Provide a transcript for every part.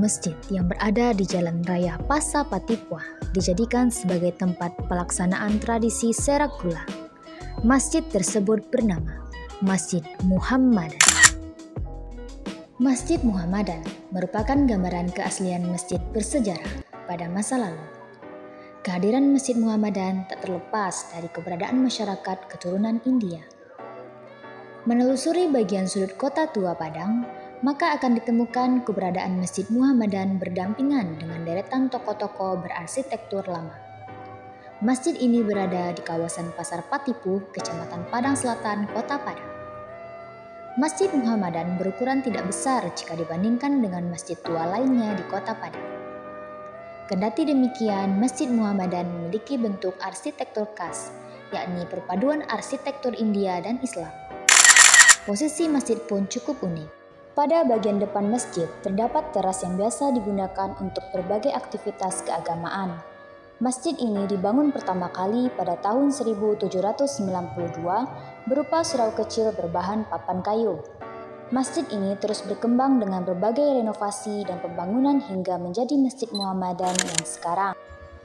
masjid yang berada di Jalan Raya Pasa Patipua dijadikan sebagai tempat pelaksanaan tradisi serak gula. Masjid tersebut bernama Masjid Muhammadan. Masjid Muhammadan merupakan gambaran keaslian masjid bersejarah pada masa lalu. Kehadiran Masjid Muhammadan tak terlepas dari keberadaan masyarakat keturunan India. Menelusuri bagian sudut kota tua Padang, maka akan ditemukan keberadaan Masjid Muhammadan berdampingan dengan deretan toko-toko berarsitektur lama. Masjid ini berada di kawasan Pasar Patipu, Kecamatan Padang Selatan, Kota Padang. Masjid Muhammadan berukuran tidak besar jika dibandingkan dengan masjid tua lainnya di Kota Padang. Kendati demikian, Masjid Muhammadan memiliki bentuk arsitektur khas, yakni perpaduan arsitektur India dan Islam. Posisi masjid pun cukup unik. Pada bagian depan masjid terdapat teras yang biasa digunakan untuk berbagai aktivitas keagamaan. Masjid ini dibangun pertama kali pada tahun 1792 berupa surau kecil berbahan papan kayu. Masjid ini terus berkembang dengan berbagai renovasi dan pembangunan hingga menjadi Masjid Muhammadan yang sekarang.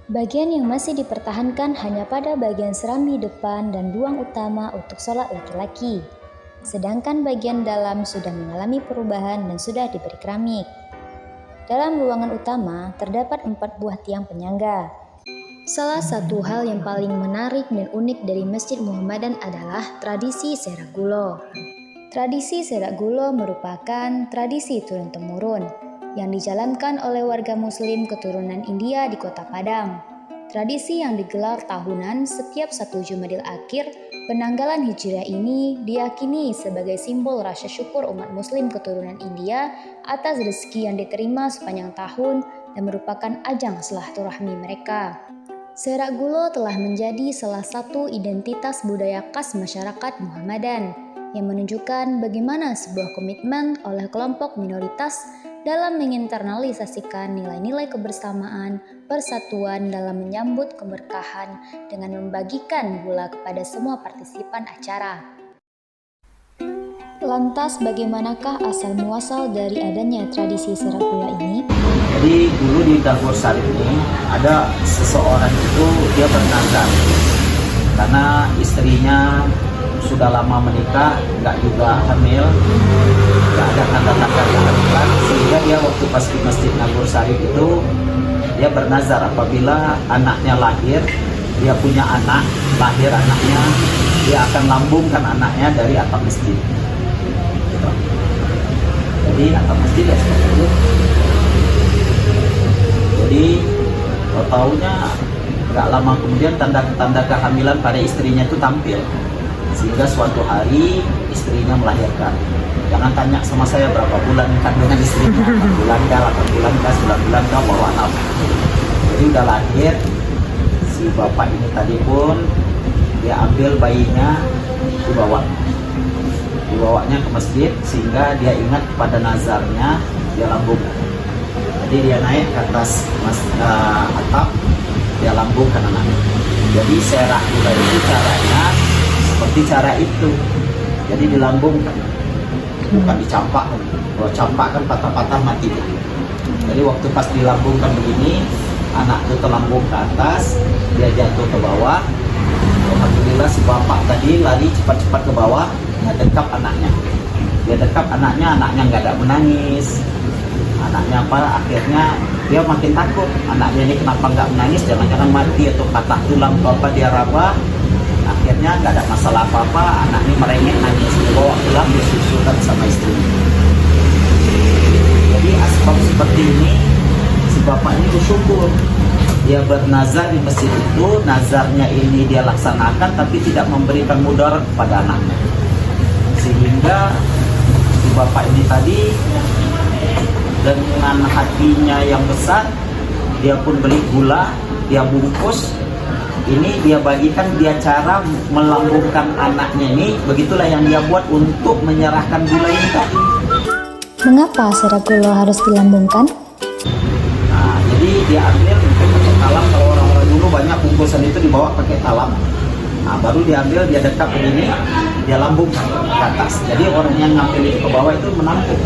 Bagian yang masih dipertahankan hanya pada bagian serambi depan dan ruang utama untuk sholat laki-laki. Sedangkan bagian dalam sudah mengalami perubahan dan sudah diberi keramik. Dalam ruangan utama terdapat 4 buah tiang penyangga. Salah satu hal yang paling menarik dan unik dari Masjid Muhammadan adalah tradisi serak gulo. Tradisi serak gulo merupakan tradisi turun-temurun yang dijalankan oleh warga Muslim keturunan India di Kota Padang. Tradisi yang digelar tahunan setiap 1 Jumadil Akhir penanggalan Hijriah ini diyakini sebagai simbol rasa syukur umat Muslim keturunan India atas rezeki yang diterima sepanjang tahun dan merupakan ajang silaturahmi mereka. Serak gulo telah menjadi salah satu identitas budaya khas masyarakat Muhammadan yang menunjukkan bagaimana sebuah komitmen oleh kelompok minoritas dalam menginternalisasikan nilai-nilai kebersamaan, persatuan dalam menyambut keberkahan dengan membagikan gula kepada semua partisipan acara. Lantas bagaimanakah asal-muasal dari adanya tradisi serak gula ini? Jadi dulu di Dapur Sari ini ada seseorang itu dia bernazar karena istrinya sudah lama menikah, nggak juga hamil, nggak ada tanda-tanda kehamilan, sehingga dia waktu pas di Masjid Dapur Sari itu dia bernazar apabila anaknya lahir, dia punya anak, lahir anaknya, dia akan lambungkan anaknya dari atap masjid. Gitu. Jadi atap masjid ya seperti itu. Jadi tahu-taunya nggak lama kemudian tanda-tanda kehamilan pada istrinya itu tampil. Sehingga suatu hari istrinya melahirkan. Jangan tanya sama saya berapa bulan kandungan istrinya, 4 bulan kah, 8 bulan kah, 9 bulan kah, baru anak. Jadi udah lahir, si bapak ini tadi pun dia ambil bayinya, dibawanya ke masjid sehingga dia ingat pada nazarnya, dia lambungkan. Jadi dia naik ke atas atap, dia lambungkan anaknya. Jadi serak gula itu caranya seperti cara itu, jadi dilambungkan, bukan dicampakkan. Kalau campak kan patah-patah mati. Jadi waktu pas dilambungkan begini, anak itu terlambung ke atas, dia jatuh ke bawah. Alhamdulillah si bapak tadi lari cepat-cepat ke bawah, dia dekap anaknya. Anaknya nggak ada menangis. Anaknya apa? Akhirnya dia makin takut. Anaknya ini kenapa nggak menangis? Jangan-jangan mati atau patah tulang apa dia raba. Akhirnya nggak ada masalah apa-apa, anaknya merengek nangis, dibawa pulang, disusulkan sama istrinya. Jadi asbab seperti ini, si bapak ini bersyukur. Dia bernazar di masjid itu, nazarnya ini dia laksanakan tapi tidak memberikan mudarat kepada anaknya. Sehingga si bapak ini tadi dengan hatinya yang besar, dia pun beli gula, dia bungkus. Ini dia bagikan, dia cara melambungkan anaknya ini, begitulah yang dia buat untuk menyerahkan gula ini tadi. Mengapa serak gulo harus dilambungkan? Nah, jadi dia ambil pakai talam. Kalau orang-orang dulu banyak bungkusan itu dibawa pakai talam. Nah, baru diambil, dia dekat begini, dia lambungkan ke atas. Jadi orang yang ngambil itu ke bawah itu menampung.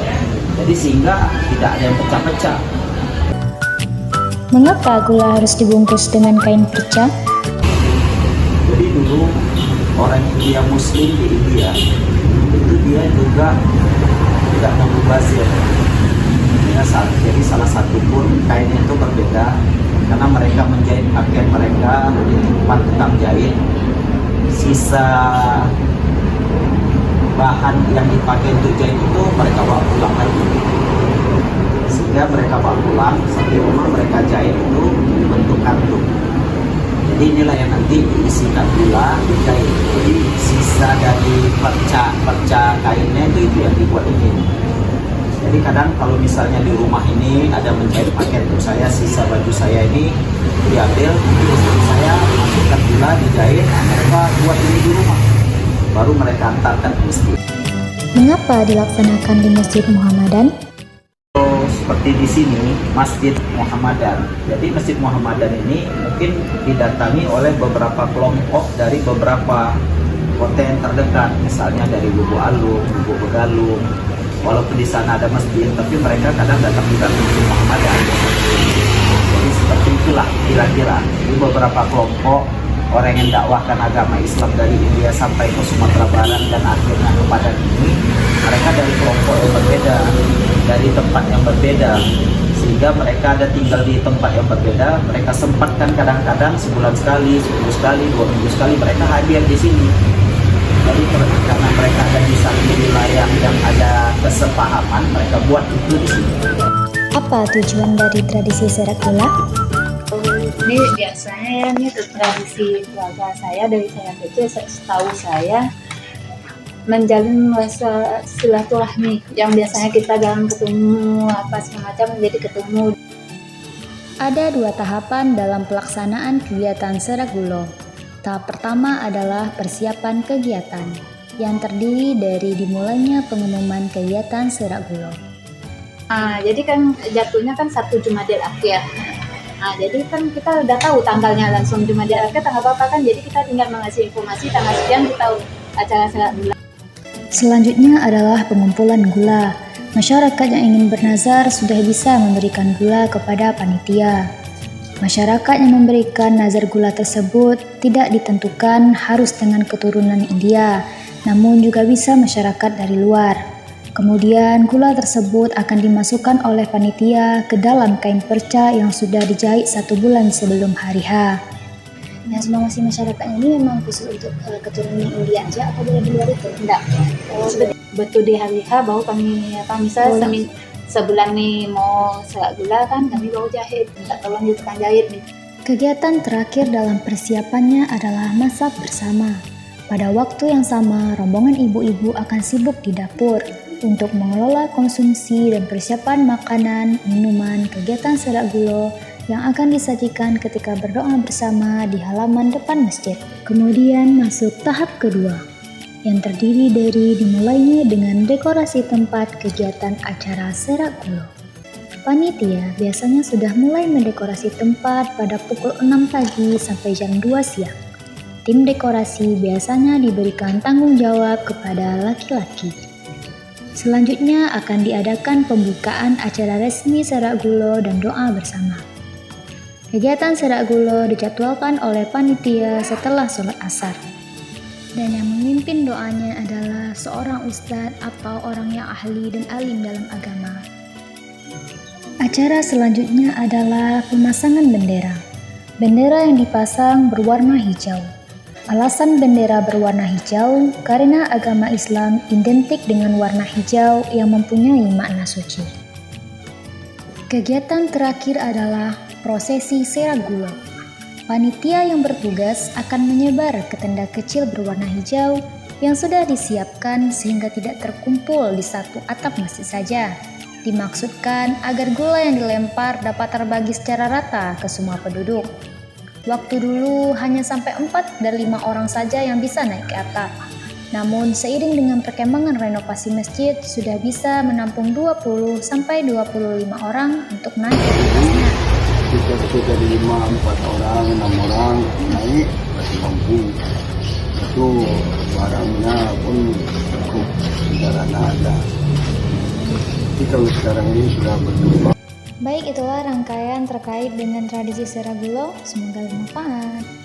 Jadi sehingga tidak ada yang pecah-pecah. Mengapa gula harus dibungkus dengan kain perca? Jadi dulu orang India Muslim di India itu dia juga tidak membazir. Jadi salah satu pun kainnya itu berbeda karena mereka menjahit pakaian mereka di tempat tukang jahit, sisa bahan yang dipakai untuk jahit itu mereka bawa pulang lagi, sehingga mereka bawa pulang sampai rumah mereka jahit itu bentuk kantung. Jadi inilah yang nanti diisikan gula dijahit. Jadi sisa dari perca kainnya itu yang dibuat ini. Jadi kadang kalau misalnya di rumah ini ada menjahit pakaian untuk saya, sisa baju saya ini diambil, istri saya masukkan gula dijahit, mereka buat ini di rumah, baru mereka antarkan ke masjid. Mengapa dilaksanakan di Masjid Muhammadan? Seperti di sini Masjid Muhammadan. Jadi Masjid Muhammadan ini mungkin didatangi oleh beberapa kelompok dari beberapa kota yang terdekat, misalnya dari Lubuk Alung, Lubuk Begalung. Walaupun di sana ada masjid, tapi mereka kadang datang juga ke Masjid Muhammadan. Jadi seperti itulah kira-kira. Di beberapa kelompok orang yang dakwahkan agama Islam dari India sampai ke Sumatera Barat dan akhirnya ke Padang ini, mereka dari kelompok yang berbeda, dari tempat yang berbeda, sehingga mereka ada tinggal di tempat yang berbeda. Mereka sempatkan kadang-kadang sebulan sekali, 10 sekali, 2 minggu sekali mereka hadir di sini. Jadi karena mereka ada di satu wilayah yang ada kesepahaman, mereka buat itu di sini. Apa tujuan dari tradisi serak gula? Ini biasanya ini tradisi keluarga saya dari saya kecil, setahu saya menjalin rasa silaturahmi yang biasanya kita dalam ketemu apa semacam menjadi ketemu. Ada 2 tahapan dalam pelaksanaan kegiatan serak gula. Tahap pertama adalah persiapan kegiatan, yang terdiri dari dimulainya pengumuman kegiatan serak gula. Jadi kan jatuhnya kan 1 Jumadil Akhir. Jadi kan kita udah tahu tanggalnya langsung Jumadil Akhir tanggal berapa kan, jadi kita tinggal mengasih informasi tanggal sekian kita acara serak gula. Selanjutnya adalah pengumpulan gula. Masyarakat yang ingin bernazar sudah bisa memberikan gula kepada panitia. Masyarakat yang memberikan nazar gula tersebut tidak ditentukan harus dengan keturunan India, namun juga bisa masyarakat dari luar. Kemudian gula tersebut akan dimasukkan oleh panitia ke dalam kain perca yang sudah dijahit 1 bulan sebelum hari H. Yang semua masih masyarakat ini memang khusus untuk keturunan India aja atau boleh di luar itu? Enggak. Betul di hari H baru kami misalnya sebulan nih mau serak gula kan kami baru jahit, minta tolong di tukang jahit nih. Kegiatan terakhir dalam persiapannya adalah masak bersama. Pada waktu yang sama, rombongan ibu-ibu akan sibuk di dapur untuk mengelola konsumsi dan persiapan makanan, minuman, kegiatan serak gula yang akan disajikan ketika berdoa bersama di halaman depan masjid. Kemudian masuk tahap kedua, yang terdiri dari dimulainya dengan dekorasi tempat kegiatan acara serak gula. Panitia biasanya sudah mulai mendekorasi tempat pada pukul 6 pagi sampai jam 2 siang. Tim dekorasi biasanya diberikan tanggung jawab kepada laki-laki. Selanjutnya akan diadakan pembukaan acara resmi serak gula dan doa bersama. Kegiatan serak gula dijadwalkan oleh panitia setelah sholat asar. Dan yang memimpin doanya adalah seorang ustadz atau orang yang ahli dan alim dalam agama. Acara selanjutnya adalah pemasangan bendera. Bendera yang dipasang berwarna hijau. Alasan bendera berwarna hijau karena agama Islam identik dengan warna hijau yang mempunyai makna suci. Kegiatan terakhir adalah prosesi serak gula. Panitia yang bertugas akan menyebar ke tenda kecil berwarna hijau yang sudah disiapkan sehingga tidak terkumpul di satu atap masjid saja. Dimaksudkan agar gula yang dilempar dapat terbagi secara rata ke semua penduduk. Waktu dulu hanya sampai 4 dan 5 orang saja yang bisa naik ke atap. Namun seiring dengan perkembangan renovasi masjid sudah bisa menampung 20 sampai 25 orang untuk naik ke atasnya. Kita dari 5, 4 orang, 6 orang naik masih mampu. Itu barangnya pun cukup, kendaraan ada. Tapi kalau sekarang ini sudah berubah. Baik, itulah rangkaian terkait dengan tradisi Seragulo. Semoga bermanfaat.